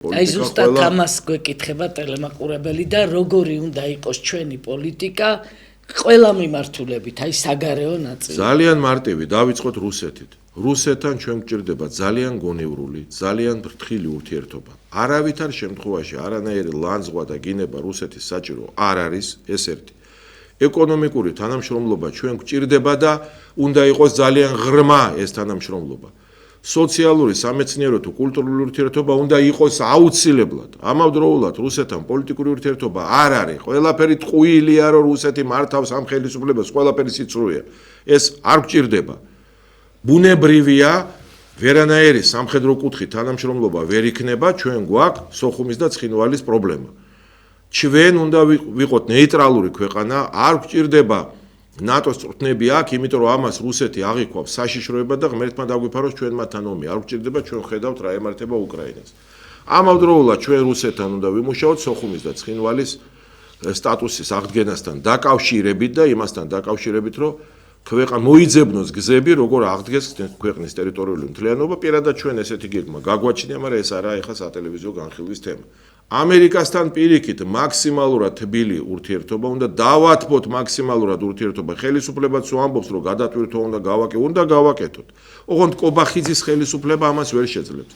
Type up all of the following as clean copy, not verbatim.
აი ზუსტად ამას გვეკითხება ტელემაყურებელი და როგორი უნდა იყოს ჩვენი პოლიტიკა ყველა მიმართულებით, აი საგარეო ნაწილი. ძალიან მარტივი, დავიწყოთ რუსეთით. რუსეთთან ჩვენ გვჭირდება ძალიან გონივრული, ძალიან ფრთხილი ურთიერთობა. არავითარ შემთხვევაში არანაირი ლანძღვა და გინება რუსეთის საჭირო არ არის, ეს ერთი. ეკონომიკური თანამშრომლობა ჩვენ გვჭირდება და უნდა იყოს ძალიან ღრმა ეს თანამშრომლობა. სოციალური, სამეცნიერო თუ კულტურული ურთიერთობა უნდა იყოს აუცილებლად. ამავდროულად რუსეთთან პოლიტიკური ურთიერთობა არ არის. ყველაფერი ტყუილია, რომ რუსეთი მართავს ამ ხელისუფლებას, ყველაფერი სიცრუეა. ეს არ გვჭირდება. ბუნებრივია, ვერანაირი სამხედრო კუთხით თანამშრომლობა ვერ იქნება, ჩვენ გვაქვს სოხუმის და ცხინვალის პრობლემა. ჩვენ უნდა ვიყოთ ნეიტრალური ქვეყანა, არ გვჭირდება ნატოს წვრთნები აქ, იმიტომ რომ ამას რუსეთი აღიქვავს საშიშროება და ღმერთმა დაგვიფაროს ჩვენ მათთან ომი. არ გვჭირდება, ჩვენ ხედავთ რა ემართება უკრაინას. ამავდროულად ჩვენ რუსეთთან უნდა ვიმუშაოთ სოხუმის და ცხინვალის სტატუსის აღდგენასთან დაკავშირებით და იმასთან დაკავშირებით, რომ ქვეყანა მოიძებნოს გზები, როგორ აღდგეს ქვეყნის ტერიტორიული მთლიანობა, პირადად ჩვენ ესეთი გეგმა გაგვაჩნია, მაგრამ ეს არაა ეხლა სატელევიზიო განხილვის თემა. ამერიკასთან პირიქით მაქსიმალურად თბილი ურთიერთობა უნდა დავათბოთ მაქსიმალურად ურთიერთობა. ხელისუფლებაც ვამბობს, რომ გადატვირთვა უნდა გავაკეთოთ. ოღონდ კობახიძის ხელისუფლება ამას ვერ შეძლებს.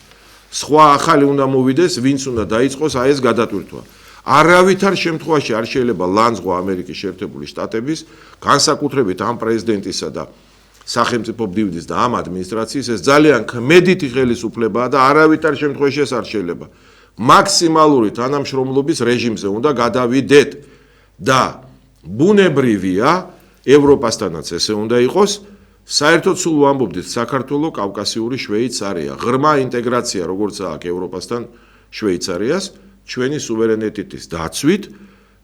სხვა ახალი უნდა მოვიდეს, ვინც უნდა დაიწყოს აი ეს გადატვირთვა. არავითარ შემთხვევაში არ შეიძლება ლანძღვა ამერიკის შეერთებული შტატების, განსაკუთრებით ამ პრეზიდენტისა და სახელმწიფო მდივნის და ამ ადმინისტრაციის ეს ძალიან ქმედითი ხელისუფლებაა და არავითარ შემთხვევაში ეს არ შეიძლება. მაქსიმალური თანამშრომლობის რეჟიმზე უნდა გადავიდეთ და ბუნებრივია ევროპასთანაც ესე უნდა იყოს. საერთოდ სულ ვამბობდით საქართველო კავკასიური შვეიცარია, ღრმა ინტეგრაცია როგორც აქვს ევროპასთან შვეიცარიას ჩვენი სუვერენიტეტის დაცვით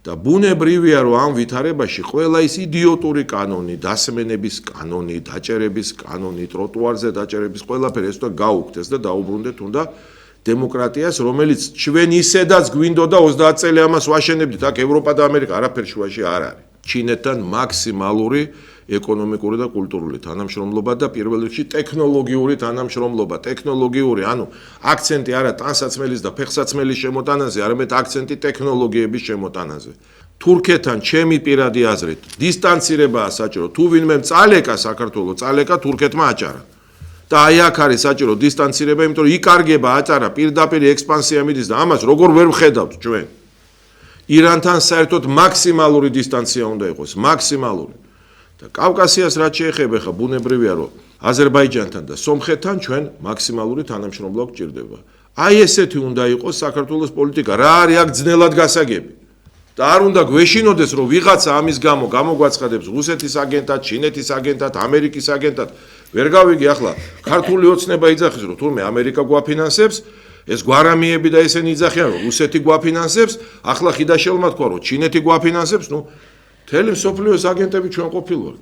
და ბუნებრივია რომ ამ ვითარებაში ყველა ის იდიოტური კანონი, დასმენების კანონი, დაჭერების კანონი, ტროტუარზე დაჭერების ყველაფერი ეს უნდა გაუქმდეს და დაუბრუნდეთ უნდა დემოკრატიას, რომელიც ჩვენ ისედაც გვინდოდა 30 წელი ამას ვაშენებდით, აქ ევროპა და ამერიკა არაფერ შუაში არ არის. ჩინეთთან მაქსიმალური ეკონომიკური და კულტურული თანამშრომლობა და პირველ რიგში ტექნოლოგიური თანამშრომლობა. ტექნოლოგიური, ანუ აქცენტი არა ტანსაცმელის და ფეხსაცმელის შემოტანაზე, არამედ აქცენტი ტექნოლოგიების შემოტანაზე. თურქეთთან ჩემი პირადი აზრით დისტანცირებაა საჭირო. თუ ვინმე წალეკა საქართველოს, წალეკა თურქეთმა აჭარა. და აი აქ არის საჭირო დისტანცირება, იმიტომ რომ იკარგება აჭარა, პირდაპირ ექსპანსია მიდის და ამას როგორ ვერ ვხედავთ ჩვენ. ირანთან საერთოდ მაქსიმალური დისტანცია უნდა იყოს, მაქსიმალური. და კავკასიას რაც შეეხება, ხა ბუნებრივია, რომ აზერბაიჯანთან და სომხეთთან ჩვენ მაქსიმალური თანამშრომლობა გვჭირდება. აი ესეთი უნდა იყოს საქართველოს პოლიტიკა, რა არის აქ ძნელად გასაგები. და არ უნდა გვეშინოდეს, რომ ვიღაცა ამის გამო გამოგვაცხადებს რუსეთის აგენტად, ჩინეთის აგენტად, ამერიკის აგენტად. ვერ გავიგე ახლა ქართული ოცნება იძახის, რომ თურმე ამერიკა გვაფინანსებს, ეს გვარამიები და ესენი იძახიან, რომ რუსეთი გვაფინანსებს, ახლა ხიდაშელმა თქვა, რომ ჩინეთი გვაფინანსებს, მთელი მსოფლიოს აგენტები ჩვენ ყოფილვართ.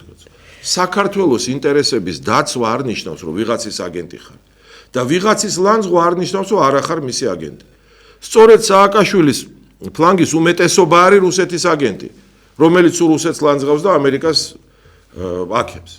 საქართველოს ინტერესების დაცვა არ ნიშნავს, რომ ვიღაცის აგენტი ხარ. და ვიღაცის ლანძღვა არ ნიშნავს, რომ არა ხარ მისი აგენტი. სწორედ სააკაშვილის ფლანგის უმეტესობა არის რუსეთის აგენტი, რომელიც რუსეთს ლანძღავს და ამერიკას აკებს.